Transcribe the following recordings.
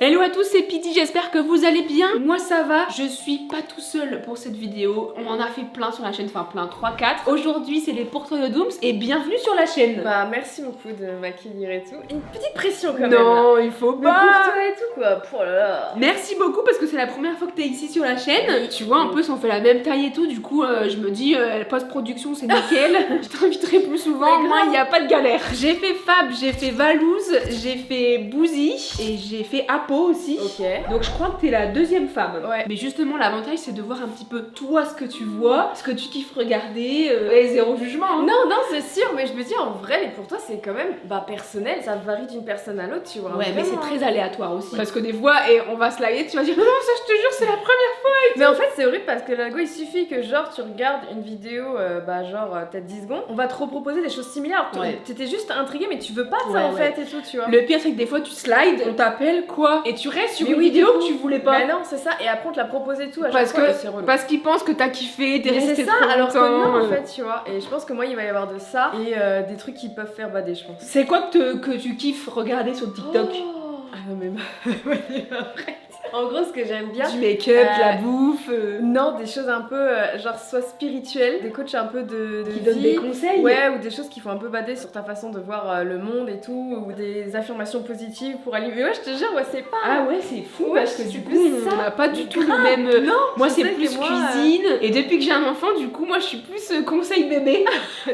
Hello à tous, c'est Pidi, j'espère que vous allez bien. Moi ça va, je suis pas tout seul pour cette vidéo. On en a fait plein sur la chaîne, enfin plein, 3-4. Aujourd'hui c'est les pour toi de Dooms et bienvenue sur la chaîne. Bah merci beaucoup de m'accueillir et tout. Une petite pression quand même. Non, il faut Mais pas. pour toi et tout quoi. Oh là là. Merci beaucoup parce que c'est la première fois que t'es ici sur la chaîne. Tu vois, en plus on fait la même taille et tout, du coup je me dis post-production c'est nickel. Je t'inviterai plus souvent, moi il n'y a pas de galère. J'ai fait Fab, j'ai fait Valouz, j'ai fait Bouzy et j'ai fait Apo aussi. Ok. Donc je crois que t'es la deuxième femme. Ouais. Mais justement l'avantage c'est de voir un petit peu toi ce que tu vois, ce que tu kiffes regarder et zéro jugement. Hein. Non, c'est sûr, mais je me dis en vrai, les pour toi c'est quand même personnel, ça varie d'une personne à l'autre, tu vois. Ouais, vraiment. mais c'est très aléatoire aussi. Parce que des fois, et on va se laguer, tu vas dire non, ça je te jure, c'est la première fois. Mais en fait, c'est horrible parce que là, il suffit que genre tu regardes une vidéo, peut-être 10 secondes, on va te reproposer des choses similaires. Ouais. T'étais juste intrigué, mais tu veux pas ça Ouais, en fait et tout, tu vois. Le pire, c'est que des fois, tu slides, on t'appelle quoi et tu restes sur Mais une oui, vidéo du coup. que tu voulais pas. Bah non, c'est ça, et après on te l'a proposé tout à chaque Parce fois, et que c'est relou. parce qu'ils pensent que t'as kiffé, t'es Mais resté c'est ça, trop alors que longtemps. non en fait, tu vois. Et je pense que moi il va y avoir de ça et des trucs qui peuvent faire bader, je pense. C'est quoi que tu kiffes regarder sur TikTok? Ah non mais après. En gros, ce que j'aime bien. Du make-up, de la bouffe. Non, des choses un peu genre soit spirituelles, des coachs un peu de Qui vie. donnent des conseils. Ouais, ou des choses qui font un peu bader sur ta façon de voir le monde et tout, ou des affirmations positives pour allumer. Mais ouais, je te jure, ouais, c'est pas. Ah ouais, c'est fou Ouais, parce que c'est du coup, plus ça. on n'a pas du tout le Grave. même. Non, Moi, je c'est sais que plus moi, cuisine. Et depuis que j'ai un enfant, du coup, moi, je suis plus conseil bébé.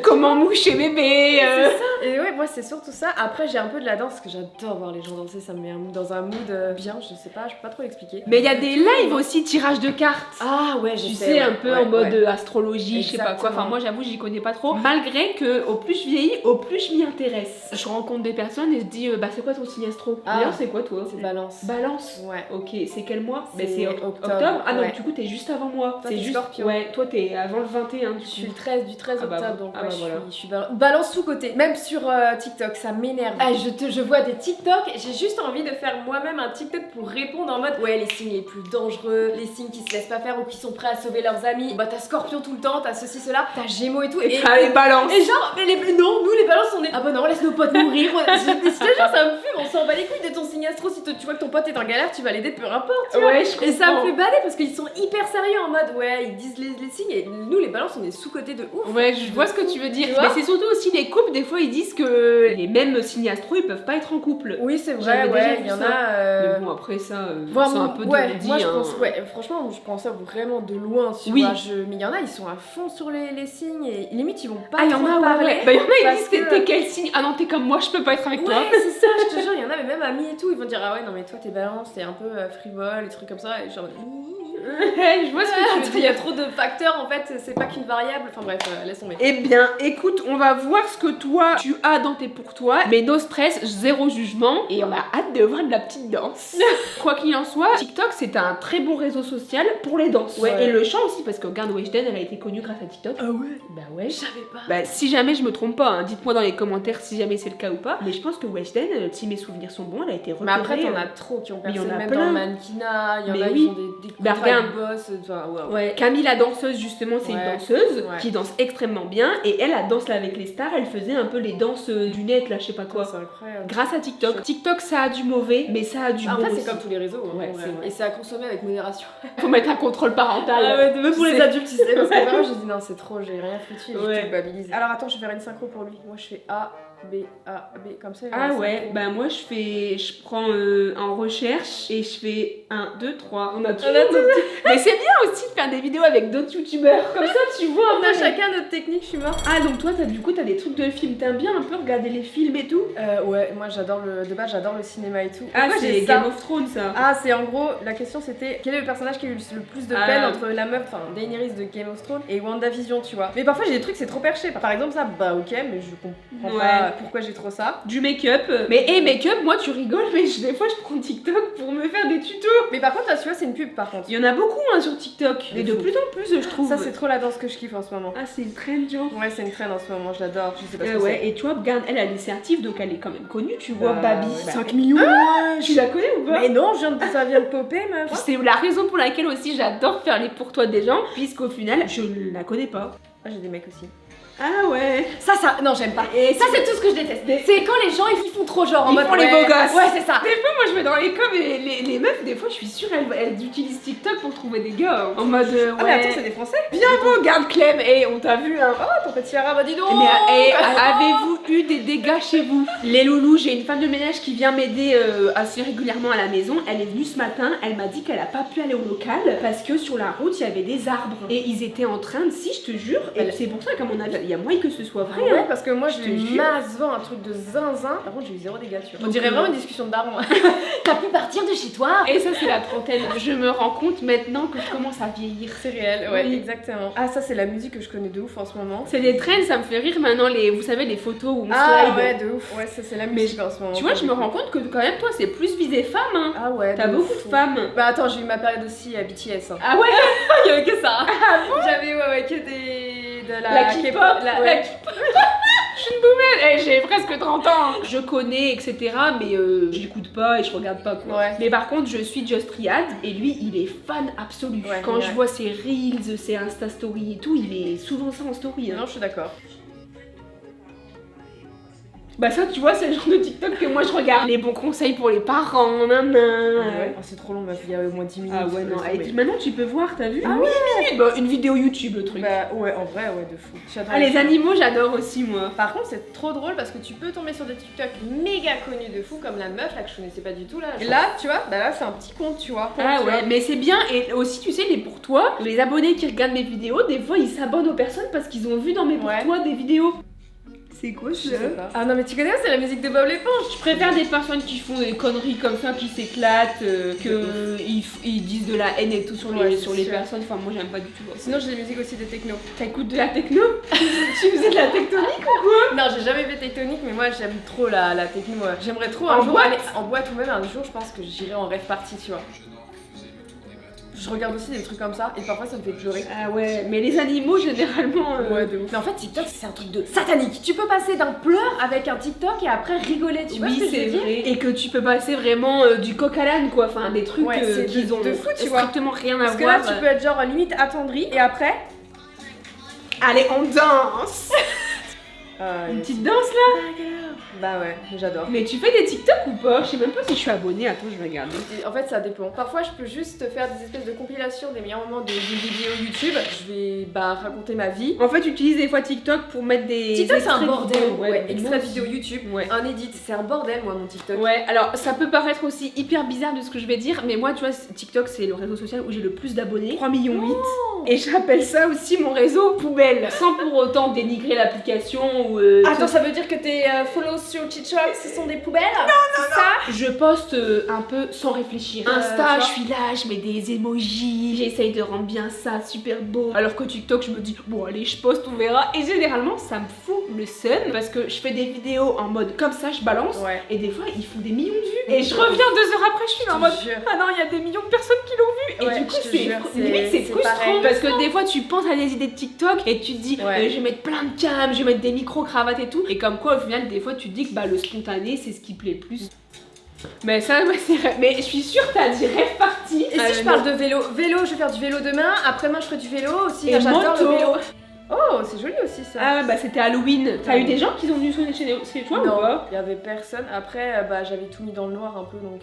Comment moucher bébé. C'est ça. Et ouais, moi c'est surtout ça. Après, j'ai un peu de la danse parce que j'adore voir les gens danser, ça me met dans un mood bien, je sais pas, je peux pas trop l'expliquer. Mais il y a des lives aussi, tirage de cartes. Ah ouais, je Tu sais, sais, ouais, un peu ouais, en mode ouais. astrologie, je sais pas quoi. Enfin, moi, j'avoue, j'y connais pas trop. Malgré que, au plus je vieillis, au plus je m'y intéresse. Je rencontre des personnes et je dis, bah, c'est quoi ton signe astro? Ah. D'ailleurs, c'est quoi toi? C'est balance. Balance. Ouais. Ok, c'est quel mois? C'est C'est octobre. Ah non, Ouais. du coup, t'es juste avant moi. Toi, C'est t'es juste. Scorpion. Ouais, toi, t'es avant le 21. Du Je suis coup. le 13 du 13 Ah bah, octobre, donc ah ouais, bah, voilà. je suis balance sous-côté. Même sur TikTok, ça m'énerve. Ah, je vois des TikTok, j'ai juste envie de faire moi-même un TikTok pour répondre en mode ouais, les signes les plus dangereux, les signes qui se laissent pas faire ou qui sont prêts à sauver leurs amis. Bah, t'as Scorpion tout le temps, t'as ceci, cela, t'as Gémeaux et tout. Et t'as les balances. Et genre, mais non, nous les balances, on est. Ah bah non, laisse nos potes mourir. Genre, ça me fume, on s'en bat les couilles de ton signe astro. Si tu vois que ton pote est en galère, tu vas l'aider, peu importe. Tu vois. Ouais, je comprends. Et ça me fait bader parce qu'ils sont hyper sérieux en mode ouais, ils disent les signes et nous les balances, on est sous-côté de ouf. Ouais, je vois ce que tu veux dire. Tu vois Mais c'est surtout aussi les couples, des fois ils disent que les mêmes signes astro ils peuvent pas être en couple. Oui, c'est vrai, J'avais déjà ouais, vu il y en ça. a. Mais bon, après ça, c'est Vraiment, un peu de ouais, dit, moi je hein. pense, ouais, franchement, je prends ça vraiment de loin, tu Oui. vois. Mais il y en a, ils sont à fond sur les signes et limite ils vont pas Ah, il y en trop a, parler. ouais. Bah, il y en a, ils parce disent que- t'es quel signe? Ah non, t'es comme moi, je peux pas être avec Ouais, toi. c'est ça, je te jure, il y en a, mais même amis et tout, ils vont dire ah ouais, non, mais toi t'es balance, t'es un peu frivole, des trucs comme ça, et genre. Je vois ce que tu veux Il y a dire. trop de facteurs en fait, c'est pas qu'une variable, enfin bref, laisse tomber. Eh bien, écoute, on va voir ce que toi tu as dans tes pour toi. Mais no stress, zéro jugement. Et on a hâte de voir de la petite danse. Quoi qu'il en soit, TikTok c'est un très bon réseau social pour les danses. Ouais, Ouais. et le chant aussi, parce que regarde Weshden, elle a été connue grâce à TikTok. Ah ouais? Bah ouais. Je savais pas. Bah si jamais je me trompe pas, hein, dites-moi dans les commentaires si jamais c'est le cas ou pas. Mais je pense que Weshden, si mes souvenirs sont bons, elle a été repérée. Mais après, t'en as trop qui ont mais il y percé, en a même plein. dans le mannequinat, il y en Mais a, oui. ils ont des Bah, contrats regarde. de boss, enfin, ouais. Ouais, Camille la danseuse justement c'est une Ouais. danseuse Ouais. qui danse extrêmement bien et elle danse là avec les stars, elle faisait un peu les danses du net là, je sais pas quoi. C'est incroyable. Grâce à TikTok. TikTok ça a du mauvais mais ça a du En bon fait, aussi. c'est comme tous les réseaux. hein, Ouais, en vrai. c'est vrai. Et c'est à consommer avec modération. Faut mettre un contrôle parental. Ah ouais, même pour Tu les sais. adultes, tu sais. Parce que vraiment, j'ai dit non, c'est trop, j'ai rien foutu et Ouais. j'ai culpabilisé. Alors attends, je vais faire une synchro pour lui. Moi, je fais A, B, A, B, comme ça. Ah il y a ouais, synchro. bah moi je prends en recherche et je fais 1, 2, 3. On a tout. On a tout. Mais c'est bien aussi de faire des vidéos avec d'autres youtubeurs. Comme ça tu vois un On peu a les- chacun notre technique, je suis morte. Ah donc toi du coup t'as des trucs de films, t'aimes bien un peu regarder les films et tout? Ouais, moi j'adore de base, j'adore le cinéma et tout. Ah Pourquoi c'est j'ai ça Game of Thrones ça. Ah, c'est en gros, la question c'était quel est le personnage qui a eu le plus de Ah. peine entre la meuf, enfin Daenerys de Game of Thrones et WandaVision, tu vois. Mais parfois j'ai des trucs, c'est trop perché. Par exemple, ça, bah ok, mais je comprends Ouais. pas pourquoi j'ai trop ça. Du make-up. Mais make-up, moi tu rigoles, mais des fois je prends TikTok pour me faire des tutos. Mais par contre, là, tu vois, c'est une pub par contre. Il y en a beaucoup hein, sur TikTok. Et de plus en plus, je trouve. Ça, c'est trop la danse que je kiffe en ce moment. Ah, c'est une trend, genre. Ouais, c'est une traîne en ce moment, je l'adore. Je sais pas ce que Ouais, et tu vois, regarde, elle est certive, donc elle est quand même connue, tu vois, Bah, Babi. ouais. 5 millions. Tu la connais ou pas? Mais non, ça vient de popper, meuf. C'est la raison pour laquelle aussi j'adore faire les pour toi des gens, puisqu'au final, je la connais pas. Ah, j'ai des mecs aussi. Ah ouais. Ça, non, j'aime pas. Et ça, c'est tout ce que je déteste. C'est quand les gens ils font trop genre en mode. Ils font les beaux gosses. Ouais, c'est ça. Des fois, moi je vais dans les coms et les meufs, des fois, je suis sûre, elles utilisent TikTok pour trouver des gars. En mode. Ah, mais attends, c'est des Français? Bien beau, garde Clem. Et on t'a vu, hein. Oh, ton petit arabe, dis donc. Mais avez-vous eu des dégâts chez vous? Les loulous, j'ai une femme de ménage qui vient m'aider assez régulièrement à la maison. Elle est venue ce matin, elle m'a dit qu'elle a pas pu aller au local parce que sur la route il y avait des arbres et ils étaient en train de, si je te jure, et c'est pour ça qu'à mon avis il y a moyen que ce soit vrai. Ouais, hein. parce que moi je te lui jure. masse vent un truc de zinzin. Par contre, j'ai eu 0 dégâts, tu vois. On Donc, dirait vraiment une discussion de daron. T'as pu partir de chez toi? Et ça c'est la trentaine. Je me rends compte maintenant que je commence à vieillir. C'est réel, ouais, Oui. exactement. Ah, ça c'est la musique que je connais de ouf en ce moment. C'est des trends, ça me fait rire maintenant, vous savez, les photos où on Ah slide. ouais, de ouf. Ouais, ça c'est la musique en ce moment. Tu vois, je me rends compte que quand même toi c'est plus visé femme, hein. Ah ouais. T'as beaucoup de femmes. Bah attends, j'ai eu ma période aussi à BTS. Hein. Ah ouais. Il y avait que ça. J'avais ouais, que de La K-pop, la ouais. K-pop. Je suis une boomer, j'ai presque 30 ans. Je connais, etc. Mais j'écoute pas et je regarde pas quoi. Ouais. Mais par contre, je suis Just Riyad et lui, il est fan absolu. Ouais, Quand ouais. je vois ses reels, ses Insta Stories et tout, il est souvent ça en story. Hein. Non, je suis d'accord. Bah ça, tu vois, c'est le genre de TikTok que moi je regarde. Les bons conseils pour les parents, nanana. Ouais. Oh, c'est trop long, meuf, il y a au moins 10 minutes. Ah ouais, non. laisse tomber. Et maintenant, tu peux voir, t'as vu? Ah oui, Bah, une vidéo YouTube, le truc. Bah ouais, en vrai, ouais, de fou. J'adore Ah, les animaux, j'adore aussi, moi. Par contre, c'est trop drôle parce que tu peux tomber sur des TikTok méga connus de fou, comme la meuf là que je connaissais pas du tout là. Et là, tu vois, bah là c'est un petit compte, tu vois. Ah Tu ouais, vois. mais c'est bien. Et aussi, tu sais, les pour toi, les abonnés qui regardent mes vidéos, des fois, ils s'abonnent aux personnes parce qu'ils ont vu dans mes pour Ouais. toi des vidéos. C'est quoi Je sais pas. Ah non, mais tu connais, c'est la musique de Bob l'éponge. Je préfère des personnes qui font des conneries comme ça, qui s'éclatent, que ils disent de la haine et tout sur les, Ouais, sur c'est les sûr. personnes. Enfin, moi, j'aime pas du tout. Sinon, j'ai des musiques aussi de techno. T'écoutes de la techno? Tu faisais de la tectonique? Non, j'ai jamais fait tectonique, mais moi j'aime trop la techno. J'aimerais trop En un jour boîte aller en boîte ou même un jour, je pense que j'irai en rêve party, tu vois. Je regarde aussi des trucs comme ça et parfois ça me fait pleurer. Ah ouais, mais les animaux, généralement. Ouais, de ouf. Mais en fait, TikTok, c'est un truc de satanique. Tu peux passer d'un pleur avec un TikTok et après rigoler, tu vois Oui, ce que je c'est veux dire? vrai. Et que tu peux passer vraiment du coq à l'âne, quoi. Enfin, des trucs Ouais, c'est qui de- ont de fou, tu vois. strictement rien à Parce que là, voir. tu peux être genre limite attendri et après. Allez, on danse! Une petite danse là? Bah ouais, j'adore. Mais tu fais des TikTok ou pas? Je sais même pas si je suis abonnée. Attends, je vais regarder. Et en fait, ça dépend. Parfois, je peux juste faire des espèces de compilations des meilleurs moments d'une vidéo YouTube. Je vais raconter ma vie. En fait, tu utilises des fois TikTok pour mettre des. TikTok, c'est un extraits de bordel. vidéos. Ouais, mais extrait moi de vidéo aussi. YouTube, Ouais. un edit, c'est un bordel, moi, mon TikTok. Ouais, alors ça peut paraître aussi hyper bizarre de ce que je vais dire, mais moi, tu vois, TikTok, c'est le réseau social où j'ai le plus d'abonnés, 3,8 millions. Et j'appelle ça aussi mon réseau poubelle, sans pour autant dénigrer l'application ou. Attends, ça veut dire que tes follows sur TikTok, ce sont des poubelles? Non, ça? Je poste un peu sans réfléchir. Insta, tu vois. je suis là, je mets des emojis, j'essaye de rendre bien ça super beau. Alors que TikTok, je me dis, bon, allez, je poste, on verra. Et généralement, ça me fout le seum parce que je fais des vidéos en mode comme ça, je balance. Ouais. Et des fois, ils font des millions de vues. Et je reviens 2 heures après, je suis là en mode, ah non, il y a des millions de personnes qui l'ont vu. Et Ouais, du coup, je te jure, limite, c'est c'est frustrant. pareil. Parce que des fois, tu penses à des idées de TikTok et tu te dis, Ouais. je vais mettre plein de cams, je vais mettre des micro-cravates et tout. Et comme quoi, au final, des fois, tu te dis que bah, le spontané, c'est ce qui plaît le plus. Mais ça, ouais, c'est vrai. Mais je suis sûre que t'as dit rêve parti. Et si je parle de vélo? Vélo, je vais faire du vélo demain. Après-demain, je ferai du vélo aussi. Et Là, j'adore le moto. vélo. Oh, c'est joli aussi ça. Ah bah c'était Halloween. T'as eu des gens qui sont venus sonner chez toi ou Non, pas? il y avait personne. Après, bah j'avais tout mis dans le noir un peu donc.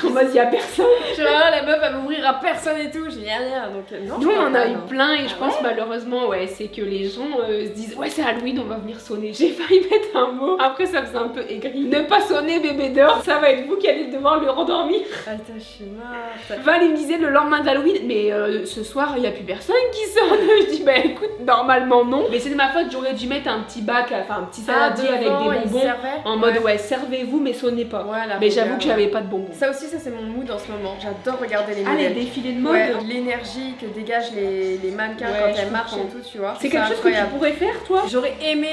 En mode il y a personne. Je vois la meuf elle m'ouvrir à personne et tout. J'ai rien donc. Non. Nous je on en crois a pas, eu non. plein et je Ah pense malheureusement ouais c'est que les gens se disent ouais c'est Halloween on va venir sonner. J'ai failli mettre un mot. Après ça faisait un peu aigri. Ne pas sonner bébé dort. Ça va être vous qui allez devoir le rendormir. Attends, je suis morte. Val il me disait le lendemain d'Halloween mais ce soir il y a plus personne qui sonne. Je dis bah écoute normalement non. Mais c'est de ma faute j'aurais dû mettre un petit bac enfin un petit saladier avec des bonbons. En mode ouais servez-vous mais sonnez pas. Voilà, Mais j'avoue que j'avais pas de bonbons. Ça aussi, ça c'est mon mood en ce moment. J'adore regarder les Ah les modèles. défilés de mode. Ouais, l'énergie que dégagent les mannequins Ouais, quand je elles marchent comprends. et tout, tu vois. C'est quelque chose que tu pourrais faire toi? J'aurais aimé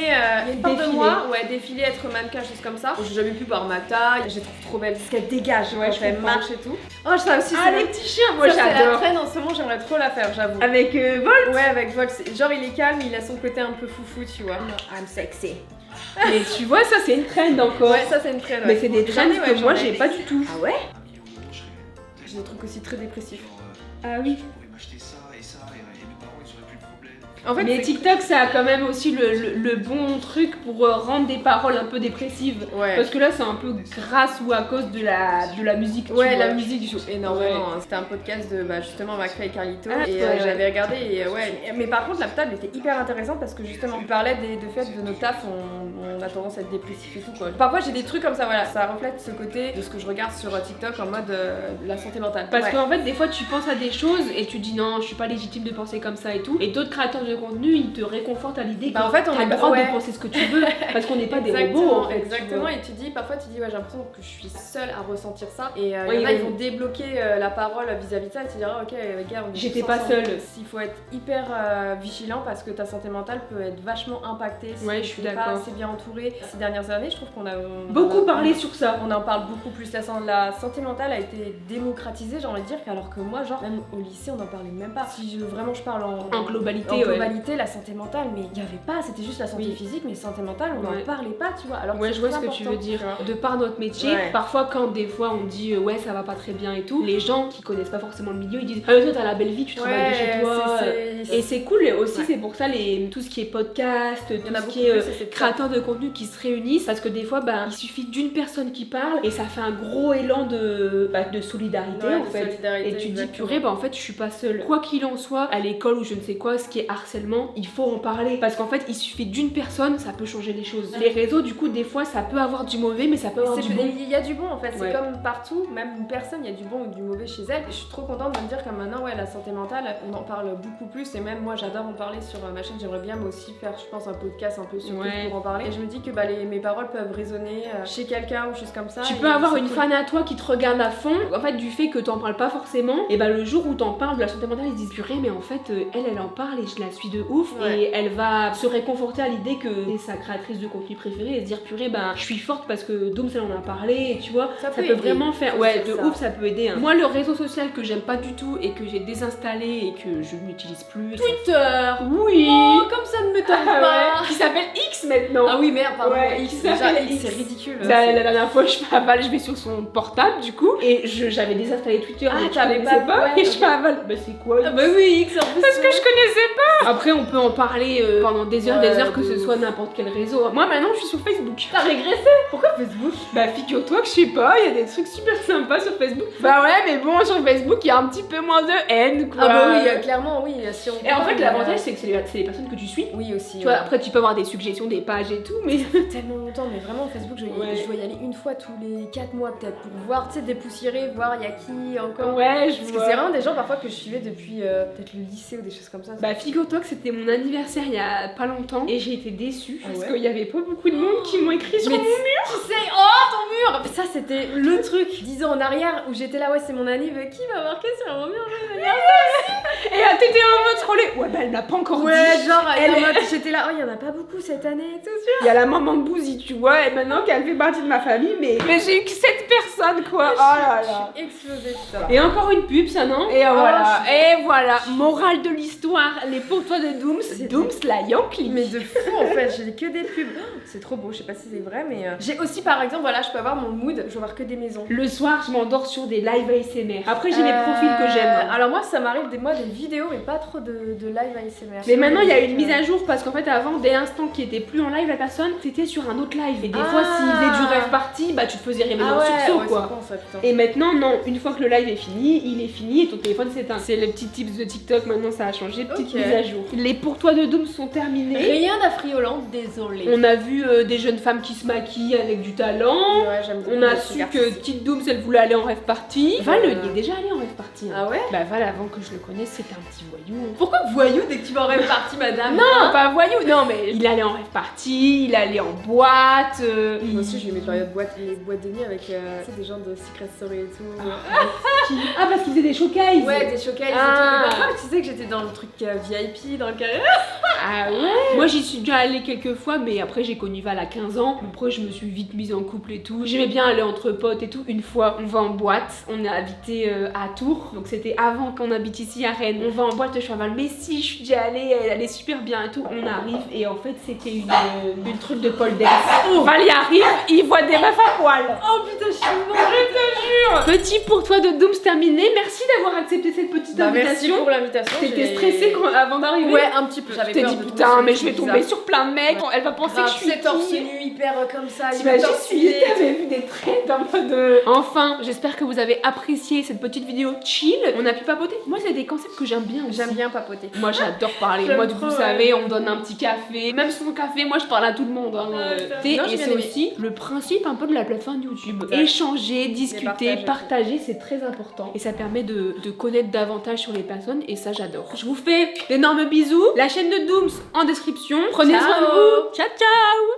une part de Défiler. moi, ouais, défiler, être mannequin, chose comme ça. J'ai jamais pu voir ma taille, je les trouve trop belle parce qu'elle dégage Ouais, quand je elle comprends. marche et tout. Oh, ça aussi, Ah c'est les la- petits chiens moi ça, c'est la j'adore. traîne en ce moment, j'aimerais trop la faire, j'avoue. Avec Vol. Ouais, avec Vol, genre il est calme, il a son côté un peu foufou, tu vois. I'm sexy. Mais tu vois ça c'est une trend encore. Ouais, ça c'est une traîne. Mais c'est des trends Jamais, ouais, que moi j'en ai. j'ai pas du tout. Ah ouais? J'ai des trucs aussi très dépressifs. Ah oui. Je pourrais m'acheter ça et mes parents ils auraient plus de problème. En fait, mais TikTok, ça a quand même aussi le bon truc pour rendre des paroles un peu dépressives. Ouais. Parce que là, c'est un peu grâce ou à cause de la musique. tu Ouais, vois. la musique joue énormément. Hein. C'était un podcast de justement McFly et Carlito et j'avais regardé et mais par contre la table était hyper intéressante parce que justement il parlait de fait de nos tafs, on a tendance à être dépressif et tout quoi. Parfois j'ai des trucs comme ça, voilà, ça reflète ce côté de ce que je regarde sur TikTok en mode la santé mentale. Parce qu'en fait, des fois, tu penses à des choses et tu dis non, je suis pas légitime de penser comme ça et tout. Et d'autres créateurs de contenu, ils te réconfortent à l'idée que en fait, on t'as est le droit ouais. de penser ce que tu veux parce qu'on n'est pas des robots en fait. Exactement, et parfois tu dis ouais, j'ai l'impression que je suis seule à ressentir ça et Oui, il y en a, ils vont débloquer la parole vis-à-vis de ça et tu diras ok les gars, on est J'étais tous pas ensemble. seule. Il faut être hyper vigilant parce que ta santé mentale peut être vachement impactée si Ouais, je suis t'es pas d'accord. assez bien entouré. Ces dernières années, je trouve qu'on a Beaucoup parlé sur ça. on en parle beaucoup plus. La santé mentale a été démocratisée, j'ai envie de dire, alors que moi, genre, même au lycée, on n'en parlait même pas. Si vraiment je parle en globalité, la santé mentale, mais il n'y avait pas, c'était juste la santé physique, mais santé mentale, on n'en parlait pas, tu vois. Alors que je vois ce que important, tu veux dire. De par notre métier, Ouais. parfois quand des fois on dit ouais ça va pas très bien et tout, les gens qui connaissent pas forcément le milieu, ils disent ah mais toi t'as la belle vie, tu travailles de chez toi. Et c'est cool aussi, c'est pour ça tout ce qui est podcast, tout ce qui est créateurs de contenu qui se réunissent, parce que des fois il suffit d'une personne qui parle et ça fait un gros élan de solidarité en fait. Et tu te dis purée en fait je suis pas seule. Quoi qu'il en soit, à l'école ou je ne sais quoi, ce qui est harcèlement, il faut en parler parce qu'en fait il suffit d'une personne, ça peut changer les choses. Les réseaux du coup des fois ça peut avoir du mauvais mais ça peut avoir du bon. Il y a du bon en fait, c'est comme partout, même une personne, il y a du bon ou du mauvais chez elle. Et je suis trop contente de me dire que maintenant la santé mentale, on en parle beaucoup plus et même moi j'adore en parler sur ma chaîne, j'aimerais bien moi aussi faire je pense un podcast un peu sur tout pour en parler. Et je me dis que mes paroles peuvent résonner chez quelqu'un ou choses comme ça. Tu peux avoir une fan à toi qui te regarde à fond, en fait du fait que t'en parles pas forcément, et le jour où t'en parles de la santé mentale, ils se disent purée mais en fait elle en parle et je la suis de ouf et elle va se réconforter à l'idée que c'est sa créatrice de contenu préférée et se dire purée je suis forte parce que Dooms elle en a parlé et tu vois, ça peut vraiment faire ouf, ça peut aider. Moi le réseau social que j'aime pas du tout et que j'ai désinstallé et que je n'utilise plus, Twitter. Oui. Oh, comme ça ne m'étonne pas. Qui s'appelle X maintenant. Ah oui merde pardon. X, déjà X c'est ridicule. La dernière fois je vais sur son portable du coup et j'avais désinstallé Twitter. Ah t'avais pas et je fais mais c'est quoi X? Ah bah oui X en plus. Parce que je connaissais pas. Après on peut en parler pendant des heures que ce soit n'importe quel réseau. Moi maintenant je suis sur Facebook. T'as régressé? Pourquoi Facebook? Figure-toi que je sais pas, il y a des trucs super sympas sur Facebook. Mais bon sur Facebook il y a un petit peu moins de haine quoi. Ah bah oui clairement oui. Si on et en fait l'avantage c'est que c'est les personnes que tu suis. Oui aussi. Tu vois après tu peux avoir des suggestions, des pages et tout mais ça fait tellement longtemps mais vraiment Facebook je dois y aller une fois tous les 4 mois peut-être pour voir dépoussiérer, voir il y a qui encore. Parce que c'est vraiment des gens parfois que je suivais depuis peut-être le lycée ou des choses comme ça. Figure-toi que c'était mon anniversaire il y a pas longtemps et j'ai été déçue parce qu'il y avait pas beaucoup de monde qui m'ont écrit sur mon mur. Tu sais, oh ton mur. Ça c'était le truc 10 ans en arrière où j'étais là c'est mon anniv, qui va marquer sur mon mur et t'étais en mode trollée. Elle m'a pas encore dit. Genre j'étais là, il y en a pas beaucoup cette année et tout. Il y a la maman de Bouzy tu vois et maintenant qu'elle fait partie de ma famille mais j'ai eu que 7 personnes quoi. Oh là là. Je suis explosée putain. Et encore une pub ça non? Et voilà, morale de l'histoire, les potos de Dooms, la Yankee. Mais de fou en fait, j'ai que des pubs. C'est trop beau, je sais pas si c'est vrai mais j'ai aussi par exemple je peux avoir mon mood, je vais voir que des maisons. Le soir je m'endors sur des live ASMR. Après j'ai les profils que j'aime. Alors moi ça m'arrive des vidéos mais pas trop de live ASMR. Mais maintenant il y a une mise à jour parce qu'en fait avant dès l'instant qu'il était plus en live la personne, c'était sur un autre live. Et des fois s'il faisait du rêve party, tu te faisais réveiller en sursaut quoi. Et maintenant non, une fois que le live est fini, il est fini et ton téléphone s'éteint. C'est les petits tips de TikTok, maintenant ça a changé, petite mise à jour. Les pour toi de Dooms sont terminés. Rien d'affriolant, désolé. On a vu des jeunes femmes qui se maquillent avec du talent. On a su que petite Dooms elle voulait aller en rêve party. Val il est déjà allé en rêve party. Ah ouais? Val avant que je le connaisse c'était un petit voyou. Pourquoi voyou dès que tu vas en rêve party madame? Non pas voyou, non mais il allait en rêve party, il allait en boîte. Moi aussi j'ai eu mes périodes boîtes, les boîtes de nuit avec des gens de Secret Story et tout. Parce qu'ils faisaient des showcases. Ouais des showcases et tout. Mais parfois tu sais que j'étais dans le truc VIP, dans le carré. Ah ouais. Moi j'y suis déjà allée quelques fois, mais après j'ai connu Val à 15 ans. Après je me suis vite mise en couple et tout. J'aimais bien aller entre potes et tout. Une fois on va en boîte, on est habité à Tours, donc c'était avant qu'on habite ici à Rennes. On va en boîte, je suis à Val, mais si je suis déjà allée, elle est super bien et tout. On arrive et en fait c'était une truc de pole dance. Val y arrive, il voit des meufs à poil. Oh putain, je suis morte. Je te jure. Petit pour toi de Dooms terminé. Merci d'avoir accepté cette petite Merci invitation. pour l'invitation. T'étais stressée avant d'arriver? Ouais, un petit peu. Je t'ai dit putain, mais je vais tomber sur plein de mecs. Elle va penser que je suis cette torse nu hyper comme ça. T'imagines si t'avais vu des traits en mode. Enfin, j'espère que vous avez apprécié cette petite vidéo chill. On a pu papoter. Moi, c'est des concepts que j'aime bien aussi. J'aime bien papoter. Moi, j'adore parler. Moi, vous savez, on me donne un petit café. Même sans café, moi, je parle à tout le monde. Et c'est aussi le principe un peu de la plateforme YouTube. Échanger, discuter, partager, c'est très important. Et ça permet de connaître davantage sur les personnes. Et ça, j'adore. Je vous fais d'énormes bisous. La chaîne de Dooms en description. Prenez soin de vous. Ciao, ciao.